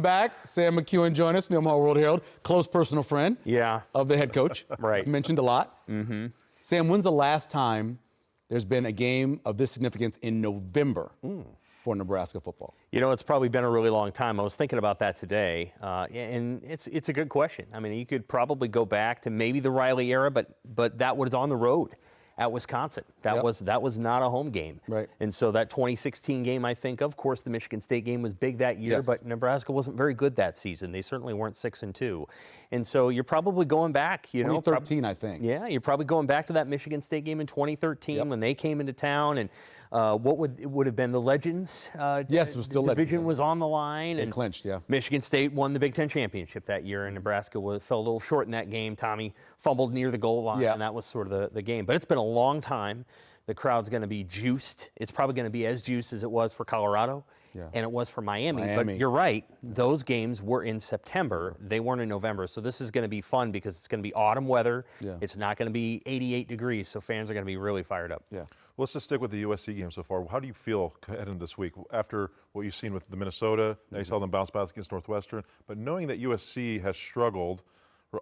Back, Sam McEwen joined us, Neil Mahal World Herald, close personal friend of the head coach. Right. It's mentioned a lot. Mm-hmm. Sam, when's the last time there's been a game of this significance in November for Nebraska football? You know, it's probably been a really long time. I was thinking about that today, and it's a good question. I mean, you could probably go back to maybe the Riley era, but that was on the road at Wisconsin. That was not a home game. Right. And so that 2016 game, I think, of course, the Michigan State game was big that year, but Nebraska wasn't very good that season. They certainly weren't 6-2. And so you're probably going back, 2013, I think. Yeah, you're probably going back to that Michigan State game in 2013 when they came into town, and what would have been the Legends? Yes, it was still Legends. Division was on the line. It clinched, yeah. Michigan State won the Big Ten championship that year, and Nebraska fell a little short in that game. Tommy fumbled near the goal line, and that was sort of the game. But it's been a long time. The crowd's going to be juiced. It's probably going to be as juiced as it was for Colorado. And it was for Miami. But you're right, those games were in September. They weren't in November. So this is going to be fun because it's going to be autumn weather. It's not going to be 88 degrees, so fans are going to be really fired up. Well, let's just stick with the USC game so far. How do you feel heading this week after what you've seen with the Minnesota? Now you saw them bounce back against Northwestern, but knowing that USC has struggled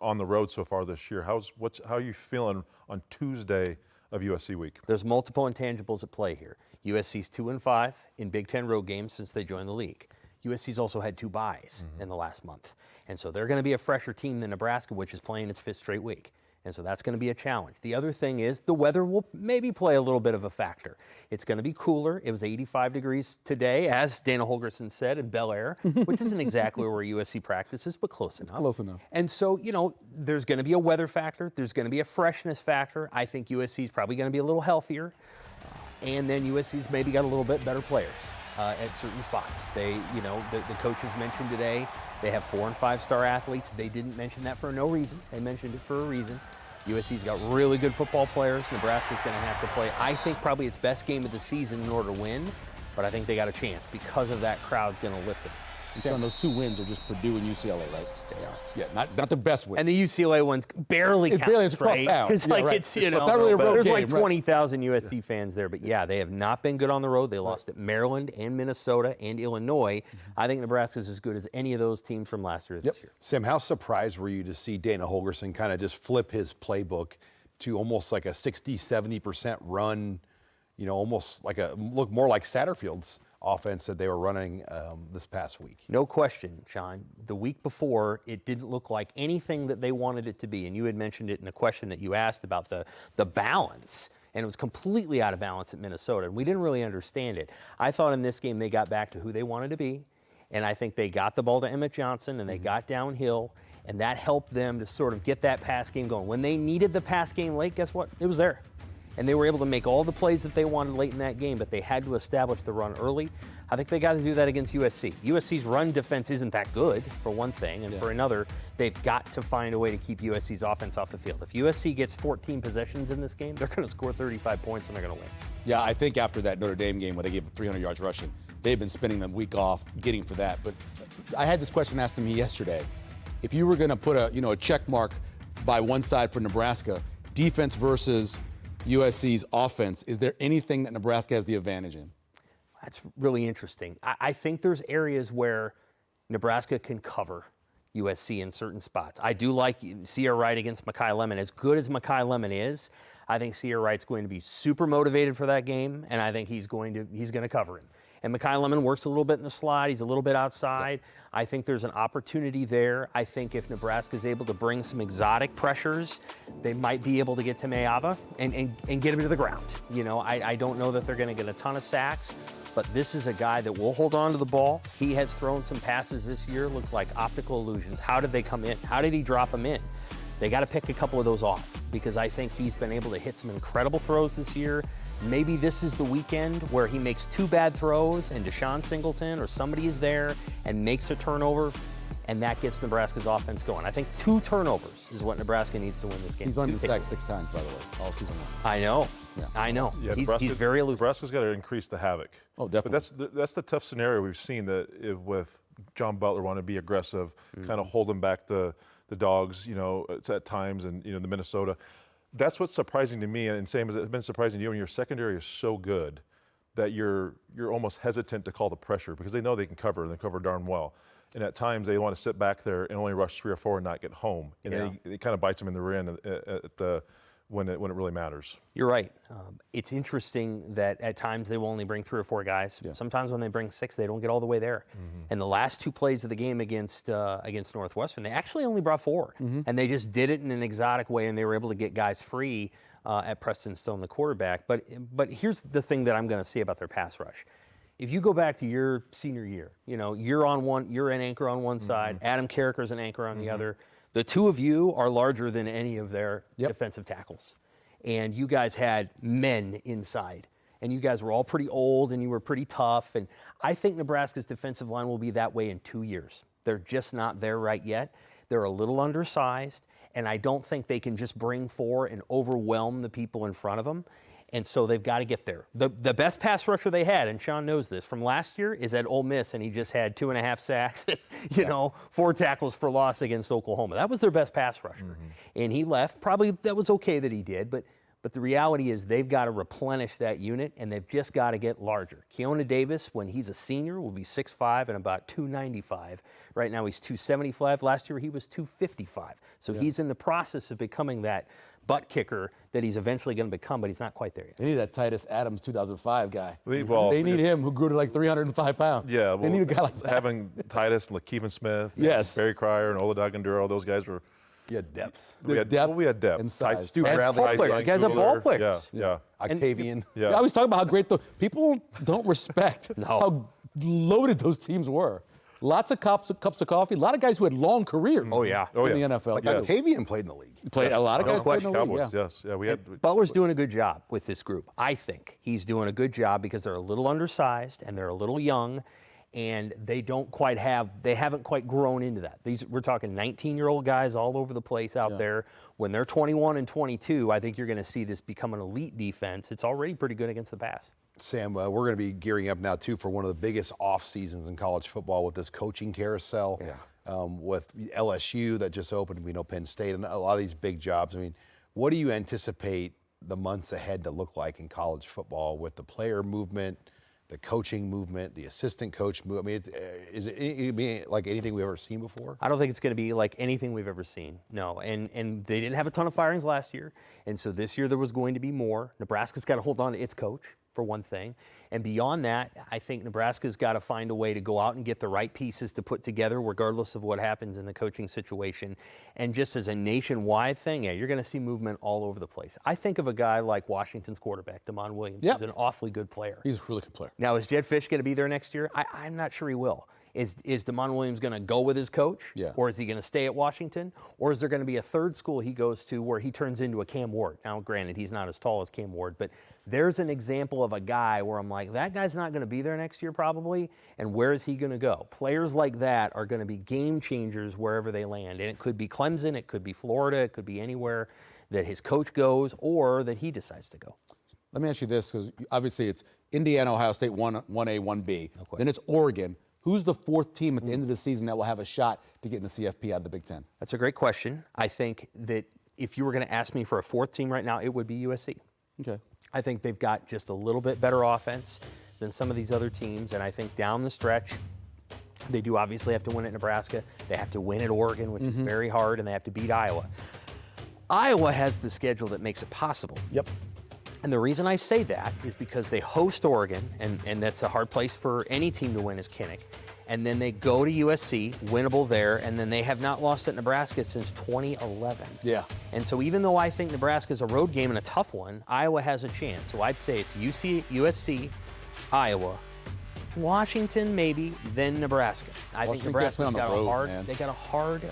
on the road so far this year, how are you feeling on Tuesday of USC week? There's multiple intangibles at play here. USC's 2-5 in Big Ten road games since they joined the league. USC's also had 2 byes in the last month. And so they're going to be a fresher team than Nebraska, which is playing its 5th straight week. And so that's going to be a challenge. The other thing is the weather will maybe play a little bit of a factor. It's going to be cooler. It was 85 degrees today, as Dana Holgorsen said, in Bel Air, which isn't exactly where USC practices, but close enough. Close enough. And so, there's going to be a weather factor. There's going to be a freshness factor. I think USC is probably going to be a little healthier. And then USC's maybe got a little bit better players at certain spots. The coaches mentioned today they have 4- and 5-star athletes. They didn't mention that for no reason. They mentioned it for a reason. USC's got really good football players. Nebraska's going to have to play, I think, probably its best game of the season in order to win. But I think they got a chance because of that crowd's going to lift them. Sam, those 2 wins are just Purdue and UCLA, right? Yeah, not the best win. And the UCLA one's barely counts, barely, it's across town. Because it's not really a road there's game, like 20,000 USC fans there. But they have not been good on the road. They lost at Maryland and Minnesota and Illinois. I think Nebraska's as good as any of those teams from last year this year. Sam, how surprised were you to see Dana Holgorsen kind of just flip his playbook to almost like a 60-70% run, almost like look more like Satterfield's offense that they were running this past week? No question, Sean. The week before, it didn't look like anything that they wanted it to be. And you had mentioned it in a question that you asked about the balance. And it was completely out of balance at Minnesota. And we didn't really understand it. I thought in this game they got back to who they wanted to be. And I think they got the ball to Emmett Johnson and they got downhill. And that helped them to sort of get that pass game going. When they needed the pass game late, guess what? It was there. And they were able to make all the plays that they wanted late in that game, but they had to establish the run early. I think they got to do that against USC. USC's run defense isn't that good, for one thing, and for another, they've got to find a way to keep USC's offense off the field. If USC gets 14 possessions in this game, they're going to score 35 points and they're going to win. Yeah, I think after that Notre Dame game where they gave 300 yards rushing, they've been spending the week off getting for that. But I had this question asked to me yesterday. If you were going to put a check mark by one side for Nebraska, defense versus USC's offense, is there anything that Nebraska has the advantage in? That's really interesting. I think there's areas where Nebraska can cover USC in certain spots. I do like Sierra Wright against Makai Lemon. As good as Makai Lemon is, I think Sierra Wright's going to be super motivated for that game, and I think he's going to cover him. And Makai Lemon works a little bit in the slot. He's a little bit outside. I think there's an opportunity there. I think if Nebraska is able to bring some exotic pressures, they might be able to get to Meava and get him to the ground. I don't know that they're going to get a ton of sacks, but this is a guy that will hold on to the ball. He has thrown some passes this year, look like optical illusions. How did they come in? How did he drop them in? They got to pick a couple of those off because I think he's been able to hit some incredible throws this year. Maybe this is the weekend where he makes 2 bad throws and Deshaun Singleton or somebody is there and makes a turnover, and that gets Nebraska's offense going. I think 2 turnovers is what Nebraska needs to win this game. He's only been sacked 6 times, by the way, all season long. I know. Yeah. I know. Yeah, he's very elusive. Nebraska's got to increase the havoc. Oh, definitely. But that's the tough scenario we've seen with John Butler wanting to be aggressive, kind of holding back the dogs, at times, and the Minnesota. That's what's surprising to me, and same as it's been surprising to you. When your secondary is so good that you're almost hesitant to call the pressure because they know they can cover and they cover darn well. and at times they want to sit back there and only rush 3 or 4 and not get home, and then it kind of bites them in the rear end when it really matters. You're right. It's interesting that at times they will only bring 3 or 4 guys. Sometimes when they bring 6, they don't get all the way there. And the last 2 plays of the game against Northwestern, they actually only brought 4, and they just did it in an exotic way, and they were able to get guys free at Preston Stone, the quarterback. But here's the thing that I'm going to say about their pass rush. If you go back to your senior year, you're an anchor on one side, Adam Carricker's an anchor on the other. The 2 of you are larger than any of their defensive tackles. And you guys had men inside. And you guys were all pretty old and you were pretty tough. And I think Nebraska's defensive line will be that way in 2 years. They're just not there right yet. They're a little undersized. And I don't think they can just bring 4 and overwhelm the people in front of them. And so they've got to get there. The best pass rusher they had, and Sean knows this, from last year is at Ole Miss, and he just had 2.5 sacks, 4 tackles for loss against Oklahoma. That was their best pass rusher. And he left. Probably that was okay that he did, but the reality is they've got to replenish that unit, and they've just got to get larger. Keona Davis, when he's a senior, will be 6'5" and about 295. Right now he's 275. Last year he was 255. So he's in the process of becoming that butt kicker that he's eventually going to become, but he's not quite there yet. They need that Titus Adams 2005 guy. Well, they need him, who grew to like 305 pounds. Yeah, well, they need a guy like that. Having Titus, Lakeven Smith, Yes. Barry Cryer, and Oladaganduro, those guys were. You had depth. We had depth and size. Stu And Bradley, ball players. You guys have ball players. Yeah. Octavian. Yeah. I always talk about how great people don't respect how loaded those teams were. Lots of cups of coffee. A lot of guys who had long careers. Oh, in yeah. the NFL. Like Octavian played in the league. Played a lot of guys played in the league. Cowboys, Yeah. yes. Yeah, we had. Butler's doing a good job with this group. I think he's doing a good job because they're a little undersized and they're a little young, and they haven't quite grown into that. We're talking 19-year-old guys all over the place out there. When they're 21 and 22, I think you're going to see this become an elite defense. It's already pretty good against the pass. Sam, we're going to be gearing up now, too, for one of the biggest off seasons in college football with this coaching carousel. With LSU that just opened, we know Penn State, and a lot of these big jobs. I mean, what do you anticipate the months ahead to look like in college football with the player movement, the coaching movement, the assistant coach movement? I mean, is it like anything we've ever seen before? I don't think it's going to be like anything we've ever seen. No, and they didn't have a ton of firings last year, and so this year there was going to be more. Nebraska's got to hold on to its coach, for one thing. And beyond that, I think Nebraska's got to find a way to go out and get the right pieces to put together regardless of what happens in the coaching situation. And just as a nationwide thing, you're going to see movement all over the place. I think of a guy like Washington's quarterback, Damon Williams. He's an awfully good player. He's a really good player. Now, is Jed Fish going to be there next year? I'm not sure he will. Is Damon Williams going to go with his coach? Or is he going to stay at Washington? Or is there going to be a third school he goes to where he turns into a Cam Ward? Now, granted, he's not as tall as Cam Ward, but there's an example of a guy where I'm like, that guy's not going to be there next year probably, and where is he going to go? Players like that are going to be game changers wherever they land, and it could be Clemson, it could be Florida, it could be anywhere that his coach goes or that he decides to go. Let me ask you this, because obviously it's Indiana, Ohio State, 1A, 1B. Then it's Oregon. Who's the 4th team at the end of the season that will have a shot to get in the CFP out of the Big Ten? That's a great question. I think that if you were going to ask me for a 4th team right now, it would be USC. Okay. I think they've got just a little bit better offense than some of these other teams, and I think down the stretch, they do obviously have to win at Nebraska. They have to win at Oregon, which is very hard, and they have to beat Iowa. Iowa has the schedule that makes it possible. Yep. And the reason I say that is because they host Oregon, and that's a hard place for any team to win as Kinnick. And then they go to USC, winnable there, and then they have not lost at Nebraska since 2011. Yeah. And so even though I think Nebraska's a road game and a tough one, Iowa has a chance. So I'd say it's USC, Iowa, Washington maybe, then Nebraska. I think Washington Nebraska's gets on the got road, a hard. man. They got a hard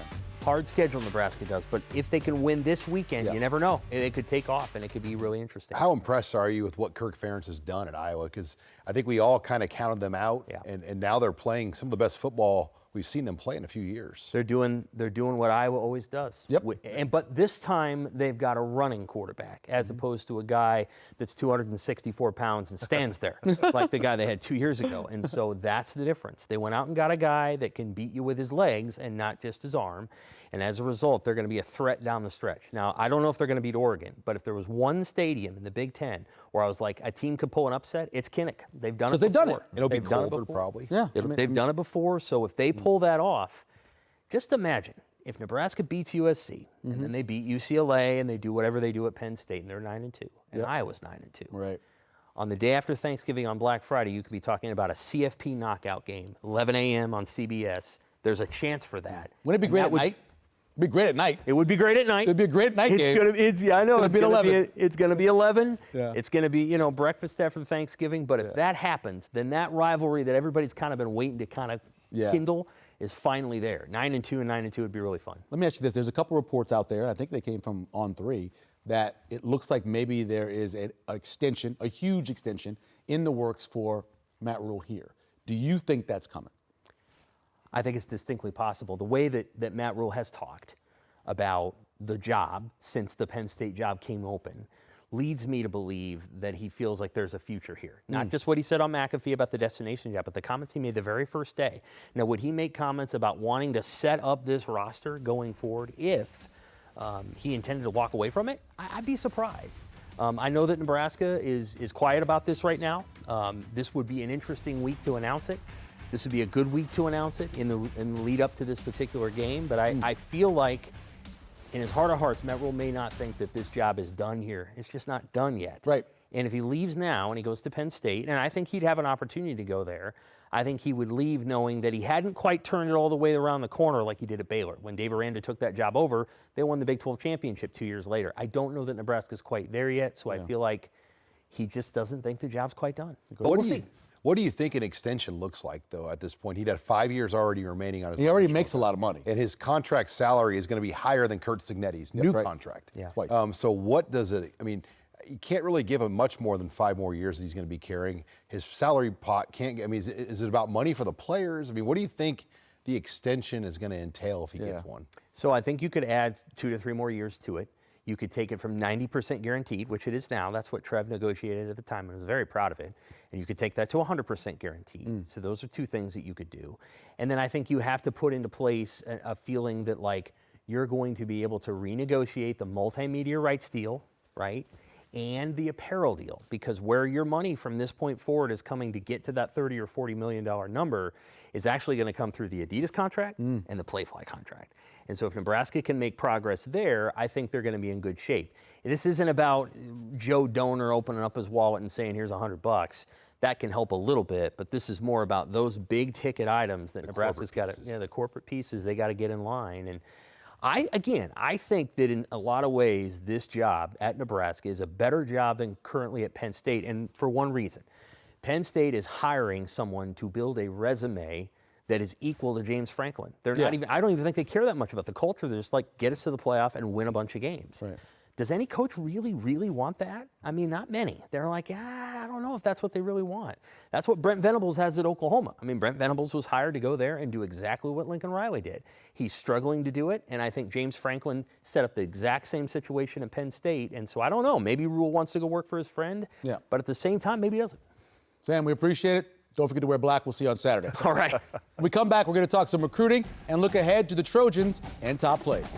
schedule, Nebraska does. But if they can win this weekend, you never know. They could take off, and it could be really interesting. How impressed are you with what Kirk Ferentz has done at Iowa? Because I think we all kind of counted them out, and now they're playing some of the best football we've seen them play in a few years. They're doing what Iowa always does. Yep. But this time they've got a running quarterback as opposed to a guy that's 264 pounds and stands there like the guy they had 2 years ago. And so that's the difference. They went out and got a guy that can beat you with his legs and not just his arm. And as a result, they're going to be a threat down the stretch. Now, I don't know if they're going to beat Oregon, but if there was one stadium in the Big Ten where I was like, a team could pull an upset, it's Kinnick. They've done it before. They've done it. It'll be They've done it colder before. probably. Yeah. They've done it before, so if they pull that off, just imagine if Nebraska beats USC and then they beat UCLA and they do whatever they do at Penn State and they're 9-2 and Iowa's 9-2. Right. On the day after Thanksgiving on Black Friday, you could be talking about a CFP knockout game, 11 a.m. on CBS. There's a chance for that. Wouldn't it be great at night? It'd be great at night. It would be great at night. It'd be a great night game. I know. It'd be 11. It's going to be 11. Yeah. It's going to be, breakfast after Thanksgiving. But if that happens, then that rivalry that everybody's kind of been waiting to kind of kindle is finally there. 9-2 and 9-2 would be really fun. Let me ask you this. There's a couple reports out there, I think they came from On3, that it looks like maybe there is an extension, a huge extension, in the works for Matt Rhule here. Do you think that's coming? I think it's distinctly possible. The way that Matt Rhule has talked about the job since the Penn State job came open leads me to believe that he feels like there's a future here. Not just what he said on McAfee about the destination job, but the comments he made the very first day. Now, would he make comments about wanting to set up this roster going forward if he intended to walk away from it? I'd be surprised. I know that Nebraska is quiet about this right now. This would be an interesting week to announce it. This would be a good week to announce it in the lead up to this particular game. But I feel like in his heart of hearts, Matt Rhule may not think that this job is done here. It's just not done yet. Right. And if he leaves now and he goes to Penn State, and I think he'd have an opportunity to go there, I think he would leave knowing that he hadn't quite turned it all the way around the corner like he did at Baylor. When Dave Aranda took that job over, they won the Big 12 championship 2 years later. I don't know that Nebraska's quite there yet, so I feel like he just doesn't think the job's quite done. But we'll see. What do you think an extension looks like, though, at this point? He'd had 5 years already remaining on his He already contract. makes a lot of money. And his contract salary is going to be higher than Kurt Signetti's new contract. Yeah. Twice. So what does it, I mean, you can't really give him much more than 5 more years that he's going to be carrying. His salary pot can't, I mean, is it about money for the players? I mean, what do you think the extension is going to entail if he gets one? So I think you could add 2 to 3 more years to it. You could take it from 90% guaranteed, which it is now. That's what Trev negotiated at the time, and I was very proud of it. And you could take that to 100% guaranteed. So those are 2 things that you could do. And then I think you have to put into place a feeling that, like, you're going to be able to renegotiate the multimedia rights deal, right? And the apparel deal, because where your money from this point forward is coming to get to that $30 or $40 million number is actually going to come through the Adidas contract and the Playfly contract. And so if Nebraska can make progress there, I think they're going to be in good shape. This isn't about Joe Donor opening up his wallet and saying, here's $100. That can help a little bit, but this is more about those big ticket items that Nebraska's got to, the corporate pieces, they got to get in line. And I think that in a lot of ways, this job at Nebraska is a better job than currently at Penn State, and for one reason. Penn State is hiring someone to build a resume that is equal to James Franklin. They're not even, I don't even think they care that much about the culture. They're just like, get us to the playoff and win a bunch of games. Right. Does any coach really, really want that? I mean, not many. They're like, I don't know if that's what they really want. That's what Brent Venables has at Oklahoma. I mean, Brent Venables was hired to go there and do exactly what Lincoln Riley did. He's struggling to do it, and I think James Franklin set up the exact same situation at Penn State. And so I don't know. Maybe Rhule wants to go work for his friend, but at the same time, maybe he doesn't. Sam, we appreciate it. Don't forget to wear black. We'll see you on Saturday. All right. When we come back, we're going to talk some recruiting and look ahead to the Trojans and top plays.